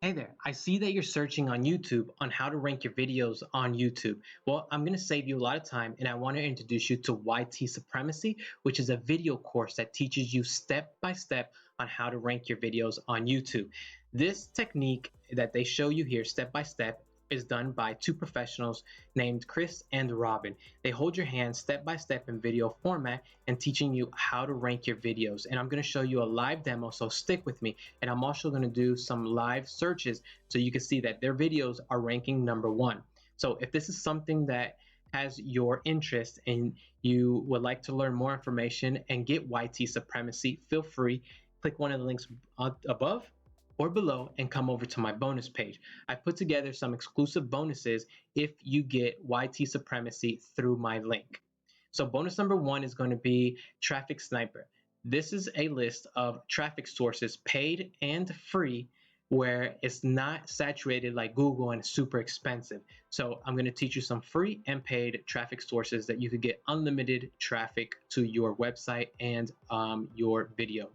Hey there, I see that you're searching on YouTube on how to rank your videos on YouTube. Well, I'm going to save you a lot of time and I want to introduce you to YT Supremacy, which is a video course that teaches you step by step on how to rank your videos on YouTube. This technique that they show you here step by step is done by two professionals named Chris and Robin. They hold your hand step by step in video format and teaching you how to rank your videos. And I'm going to show you a live demo, so stick with me. And I'm also going to do some live searches so you can see that their videos are ranking #1. So if this is something that has your interest and you would like to learn more information and get YT Supremacy, feel free, click one of the links above or below and come over to my bonus page. I put together some exclusive bonuses if you get YT Supremacy through my link. So bonus #1 is going to be Traffic Sniper. This is a list of traffic sources, paid and free, where it's not saturated like Google and super expensive. So I'm going to teach you some free and paid traffic sources that you could get unlimited traffic to your website and your video.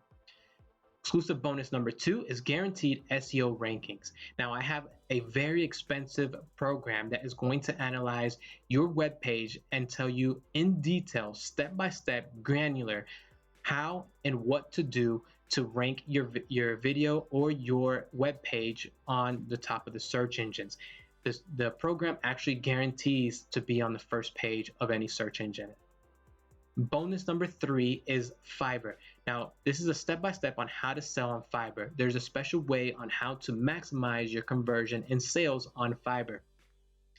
Exclusive bonus #2 is guaranteed SEO rankings. Now, I have a very expensive program that is going to analyze your web page and tell you in detail, step by step, granular, how and what to do to rank your video or your web page on the top of the search engines. The program actually guarantees to be on the first page of any search engine. Bonus #3 is Fiverr. Now, this is a step-by-step on how to sell on Fiverr. There's a special way on how to maximize your conversion and sales on Fiverr.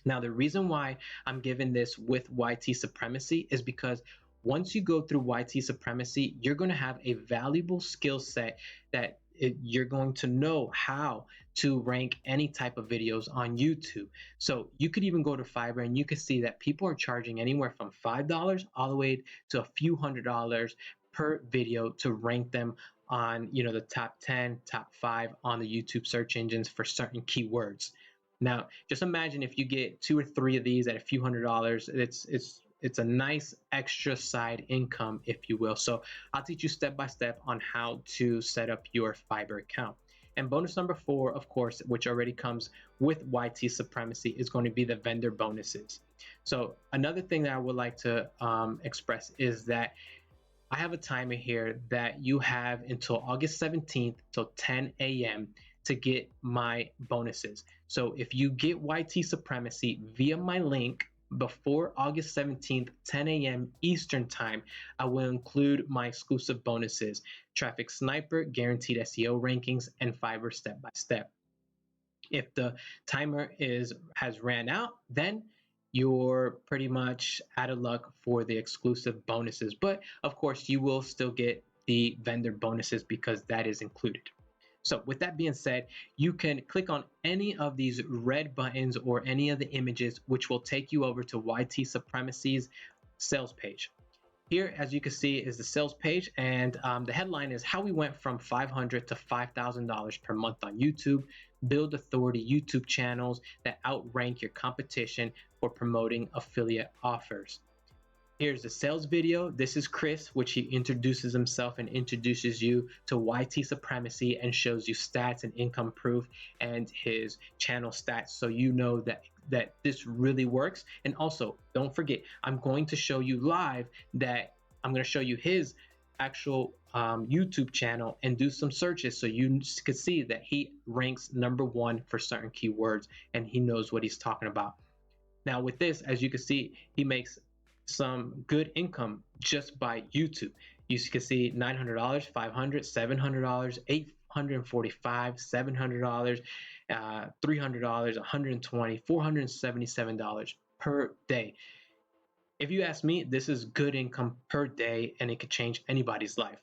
Now, the reason why I'm giving this with YT Supremacy is because once you go through YT Supremacy, you're going to have a valuable skill set that you're going to know how to rank any type of videos on YouTube. So you could even go to Fiverr and you can see that people are charging anywhere from $5 all the way to a few $100s per video to rank them on, the top 10, top 5 on the YouTube search engines for certain keywords. Now, just imagine if you get 2 or 3 of these at a few $100s, it's a nice extra side income, if you will. So I'll teach you step by step on how to set up your Fiverr account. And bonus #4, of course, which already comes with YT Supremacy, is going to be the vendor bonuses. So another thing that I would like to express is that I have a timer here that you have until August 17th till 10 a.m. to get my bonuses. So if you get YT Supremacy via my link before August 17th, 10 a.m. Eastern time, I will include my exclusive bonuses: Traffic Sniper, guaranteed SEO rankings, and Fiverr step by step. If the timer has ran out, then you're pretty much out of luck for the exclusive bonuses. But of course, you will still get the vendor bonuses because that is included. So with that being said, you can click on any of these red buttons or any of the images, which will take you over to YT Supremacy's sales page. Here, as you can see, is the sales page, and the headline is how we went from $500 to $5,000 per month on YouTube, build authority YouTube channels that outrank your competition for promoting affiliate offers. Here's the sales video. This is Chris, which he introduces himself and introduces you to YT Supremacy and shows you stats and income proof and his channel stats, so you know that this really works. And also, don't forget, I'm going to show you live that I'm going to show you his actual YouTube channel and do some searches so you can see that he ranks #1 for certain keywords and he knows what he's talking about. Now with this, as you can see, he makes some good income just by YouTube. You can see $900, $500, $700, $845, $700, $300, $120, $477 per day. If you ask me, this is good income per day and it could change anybody's life.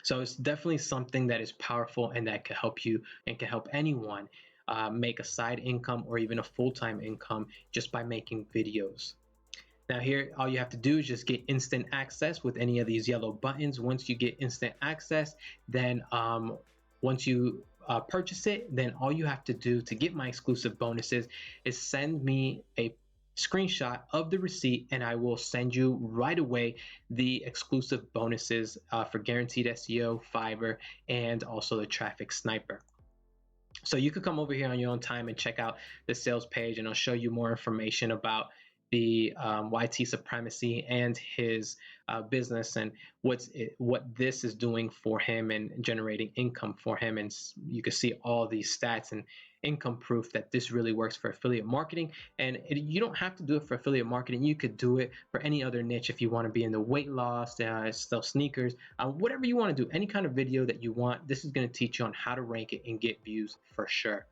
So it's definitely something that is powerful and that can help you and can help anyone make a side income or even a full-time income just by making videos. Now here, all you have to do is just get instant access with any of these yellow buttons. Once you get instant access, then once you purchase it, then all you have to do to get my exclusive bonuses is send me a screenshot of the receipt and I will send you right away the exclusive bonuses for guaranteed SEO, Fiverr, and also the Traffic Sniper. So you could come over here on your own time and check out the sales page, and I'll show you more information about the YT Supremacy and his business, and what this is doing for him and generating income for him. And you can see all these stats and income proof that this really works for affiliate marketing. And you don't have to do it for affiliate marketing. You could do it for any other niche. If you want to be in the weight loss, sell sneakers, whatever you want to do, any kind of video that you want, this is going to teach you on how to rank it and get views for sure.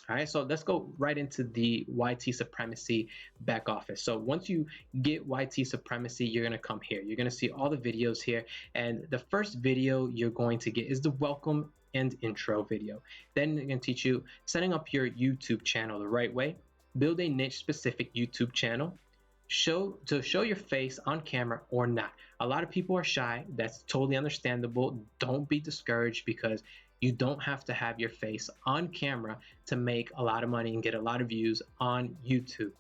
All right, so let's go right into the YT Supremacy back office. So once you get YT Supremacy, you're gonna come here. You're gonna see all the videos here. And the first video you're going to get is the welcome and intro video. Then they're gonna teach you setting up your YouTube channel the right way, build a niche specific YouTube channel, show your face on camera or not. A lot of people are shy. That's totally understandable. Don't be discouraged, because you don't have to have your face on camera to make a lot of money and get a lot of views on YouTube.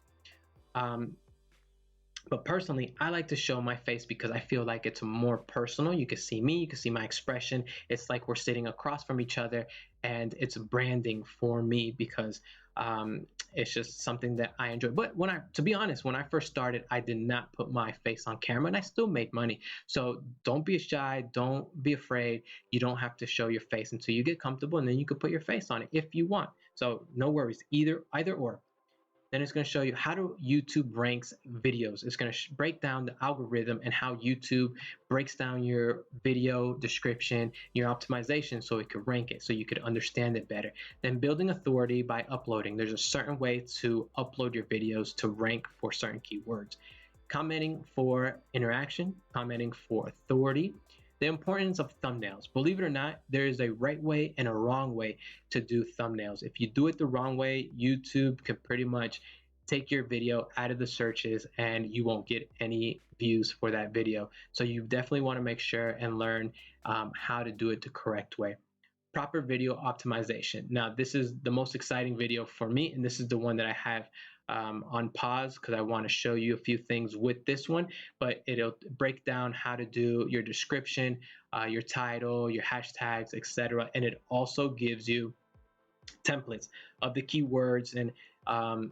But personally, I like to show my face because I feel like it's more personal. You can see me, you can see my expression. It's like we're sitting across from each other, and it's branding for me because it's just something that I enjoy. But to be honest, when I first started, I did not put my face on camera, and I still made money. So don't be shy, don't be afraid. You don't have to show your face until you get comfortable, and then you can put your face on it if you want. So no worries, either or. Then it's going to show you how YouTube ranks videos. It's going to break down the algorithm and how YouTube breaks down your video description, your optimization, so it could rank it, so you could understand it better. Then building authority by uploading. There's a certain way to upload your videos to rank for certain keywords. Commenting for interaction, commenting for authority. The importance of thumbnails. Believe it or not, there is a right way and a wrong way to do thumbnails. If you do it the wrong way, YouTube can pretty much take your video out of the searches and you won't get any views for that video. So you definitely want to make sure and learn how to do it the correct way. Proper video optimization. Now, this is the most exciting video for me, and this is the one that I have on pause because I want to show you a few things with this one, but it'll break down how to do your description, your title, your hashtags, etc. And it also gives you templates of the keywords and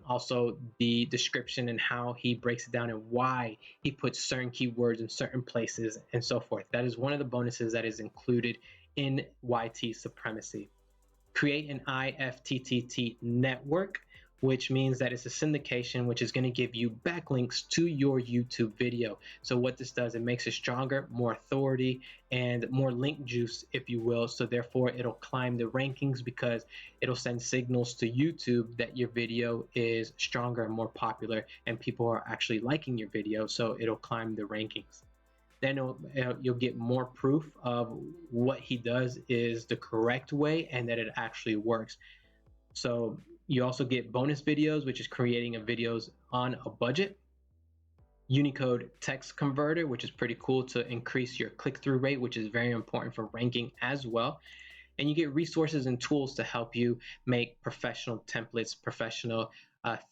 also the description and how he breaks it down and why he puts certain keywords in certain places and so forth. That is one of the bonuses that is included in YT Supremacy. Create an IFTTT network, which means that it's a syndication, which is going to give you backlinks to your YouTube video. So what this does, it makes it stronger, more authority, and more link juice, if you will. So therefore, it'll climb the rankings because it'll send signals to YouTube that your video is stronger and more popular, and people are actually liking your video. So it'll climb the rankings. Then you'll get more proof of what he does is the correct way and that it actually works. So you also get bonus videos, which is creating videos on a budget. Unicode text converter, which is pretty cool to increase your click-through rate, which is very important for ranking as well. And you get resources and tools to help you make professional templates, professional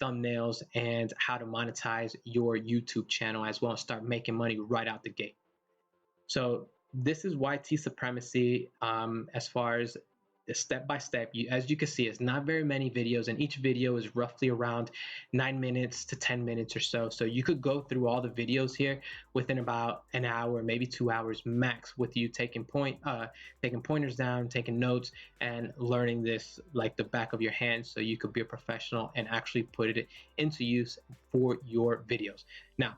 thumbnails, and how to monetize your YouTube channel as well and start making money right out the gate. So this is YT Supremacy as far as step by step. As you can see, it's not very many videos, and each video is roughly around 9 minutes to 10 minutes or so. So you could go through all the videos here within about an hour, maybe 2 hours max, with you taking pointers down, taking notes, and learning this like the back of your hand, so you could be a professional and actually put it into use for your videos. Now,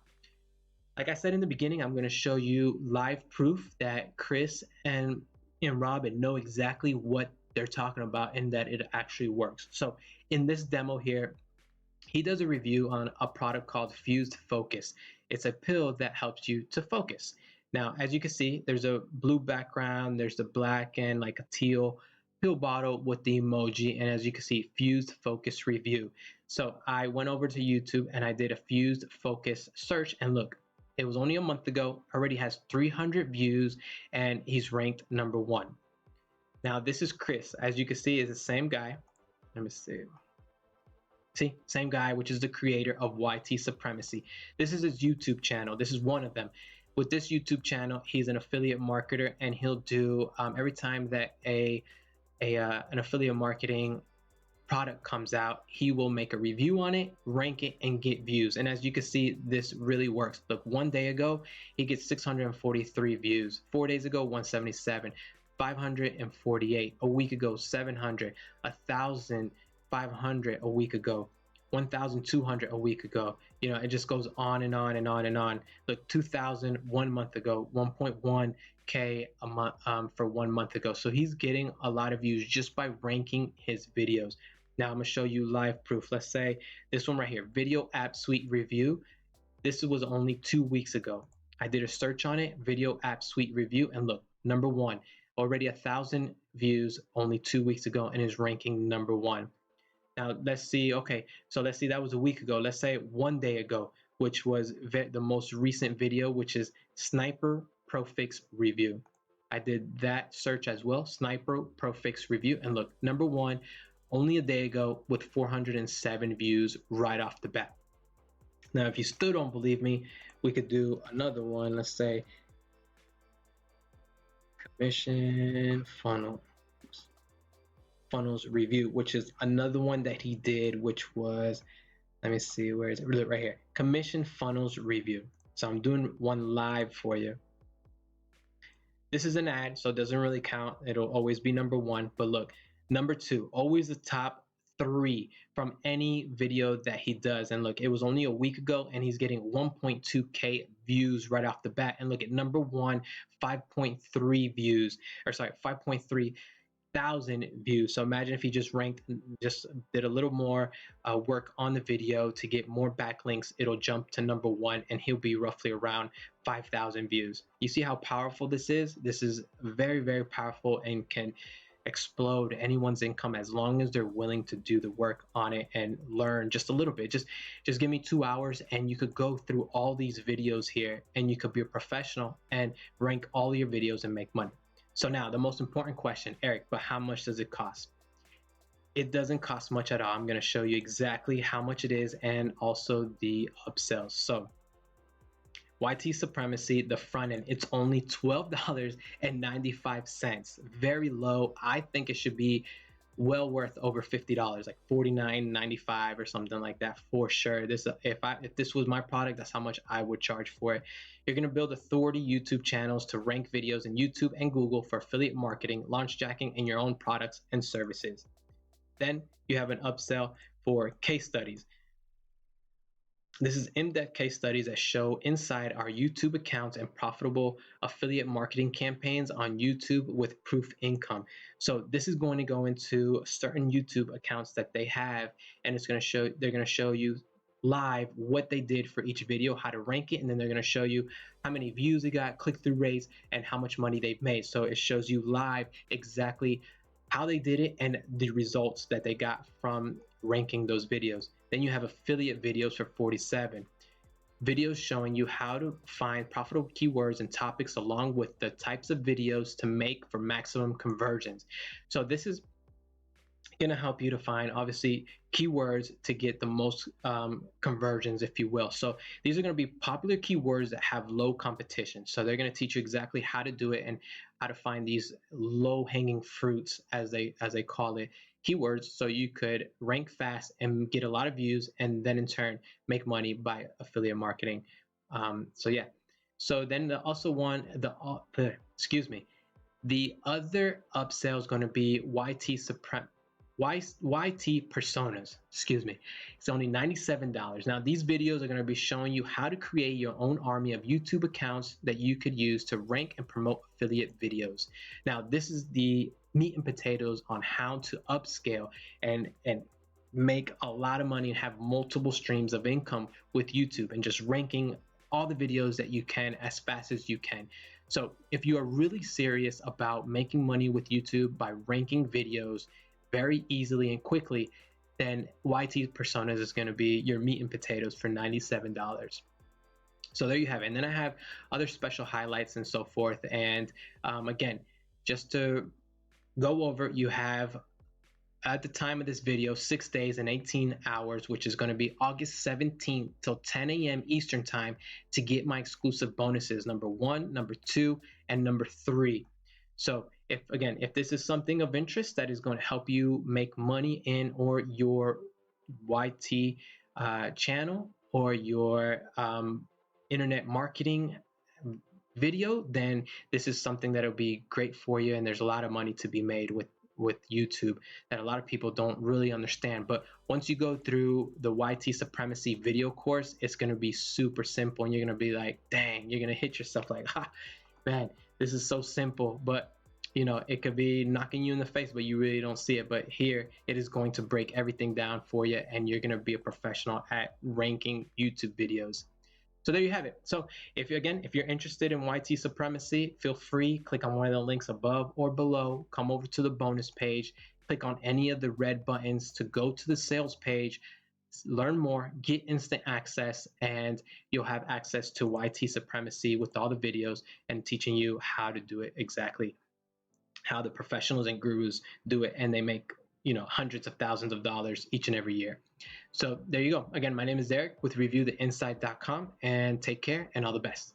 like I said in the beginning, I'm going to show you live proof that Chris and Robin know exactly what they're talking about and that it actually works. So in this demo here, he does a review on a product called Fused Focus. It's a pill that helps you to focus. Now, as you can see, there's a blue background, there's the black and like a teal pill bottle with the emoji, and as you can see, Fused Focus review. So I went over to YouTube and I did a Fused Focus search, and look, it was only a month ago, already has 300 views, and he's ranked #1. Now, this is Chris. As you can see, is the same guy. Let me see. See, same guy, which is the creator of YT Supremacy. This is his YouTube channel. This is one of them. With this YouTube channel, he's an affiliate marketer, and he'll do every time that a an affiliate marketing product comes out, he will make a review on it, rank it, and get views. And as you can see, this really works. Look, 1 day ago, he gets 643 views. 4 days ago, 177, 548. A week ago, 700, 1,500 a week ago, 1,200 a week ago. You know, it just goes on and on and on and on. Look, 2,000 1 month ago, 1.1K a month for 1 month ago. So he's getting a lot of views just by ranking his videos. Now I'm gonna show you live proof. Let's say this one right here, video app suite review. This was only 2 weeks ago. I did a search on it, video app suite review, and look, number one, already 1,000 views only 2 weeks ago and is ranking number one. Now let's see, okay, so let's see, that was a week ago. Let's say 1 day ago, which was the most recent video, which is Sniper Pro Fix review. I did that search as well, Sniper Pro Fix review, and look, number one, only a day ago with 407 views right off the bat. Now, if you still don't believe me, we could do another one. Let's say commission funnels review, which is another one that he did, which was, let me see, where is it? Right here, commission funnels review. So I'm doing one live for you. This is an ad, so it doesn't really count. It'll always be number one, but look, number two, always the top 3 from any video that he does. And look, it was only a week ago and he's getting 1.2K views right off the bat. And look at number one, 5.3 views, or sorry, 5.3 thousand views. So imagine if he just did a little more work on the video to get more backlinks, it'll jump to number one and he'll be roughly around 5,000 views. You see how powerful this is? This is very, very powerful and can explode anyone's income as long as they're willing to do the work on it and learn just a little bit. Just give me 2 hours and you could go through all these videos here and you could be a professional and rank all your videos and make money. So now the most important question, Eric, but how much does it cost? It doesn't cost much at all. I'm going to show you exactly how much it is and also the upsells. So YT Supremacy, the front end, it's only $12.95. Very low. I think it should be well worth over $50, like $49.95 or something like that for sure. If this was my product, that's how much I would charge for it. You're going to build authority YouTube channels to rank videos in YouTube and Google for affiliate marketing, launch jacking in your own products and services. Then you have an upsell for case studies. This is in-depth case studies that show inside our YouTube accounts and profitable affiliate marketing campaigns on YouTube with proof income. So this is going to go into certain YouTube accounts that they have, and they're going to show you live what they did for each video, how to rank it, and then they're going to show you how many views they got, click-through rates, and how much money they've made. So it shows you live exactly how they did it and the results that they got from ranking those videos. Then you have affiliate videos for 47. Videos showing you how to find profitable keywords and topics along with the types of videos to make for maximum conversions. So this is going to help you to find, obviously, keywords to get the most conversions, if you will. So these are going to be popular keywords that have low competition. So they're going to teach you exactly how to do it and how to find these low-hanging fruits, as they call it, keywords, so you could rank fast and get a lot of views and then in turn make money by affiliate marketing. So yeah. So then the other upsell is going to be YT personas, It's only $97. Now these videos are going to be showing you how to create your own army of YouTube accounts that you could use to rank and promote affiliate videos. Now this is the meat and potatoes on how to upscale and make a lot of money and have multiple streams of income with YouTube and just ranking all the videos that you can as fast as you can. So if you are really serious about making money with YouTube by ranking videos very easily and quickly, then YT Personas is going to be your meat and potatoes for $97. So there you have it. And then I have other special highlights and so forth. And again, just to go over, you have at the time of this video 6 days and 18 hours, which is going to be August 17th till 10 a.m. Eastern time to get my exclusive bonuses, number 1, number 2, and number 3. So if this is something of interest that is going to help you make money in or your YT channel or your internet marketing video, then this is something that'll be great for you. And there's a lot of money to be made with YouTube that a lot of people don't really understand. But once you go through the YT Supremacy video course, it's going to be super simple, and you're going to be like, dang, you're going to hit yourself like, ha, man, this is so simple. But it could be knocking you in the face, but you really don't see it. But here, it is going to break everything down for you, and you're going to be a professional at ranking YouTube videos. So there you have it. So if you're interested in YT Supremacy, feel free, click on one of the links above or below, come over to the bonus page, click on any of the red buttons to go to the sales page, learn more, get instant access, and you'll have access to YT Supremacy with all the videos and teaching you how to do it exactly how the professionals and gurus do it, and they make hundreds of thousands of dollars each and every year. So there you go. Again, my name is Derek with reviewtheinside.com, and take care and all the best.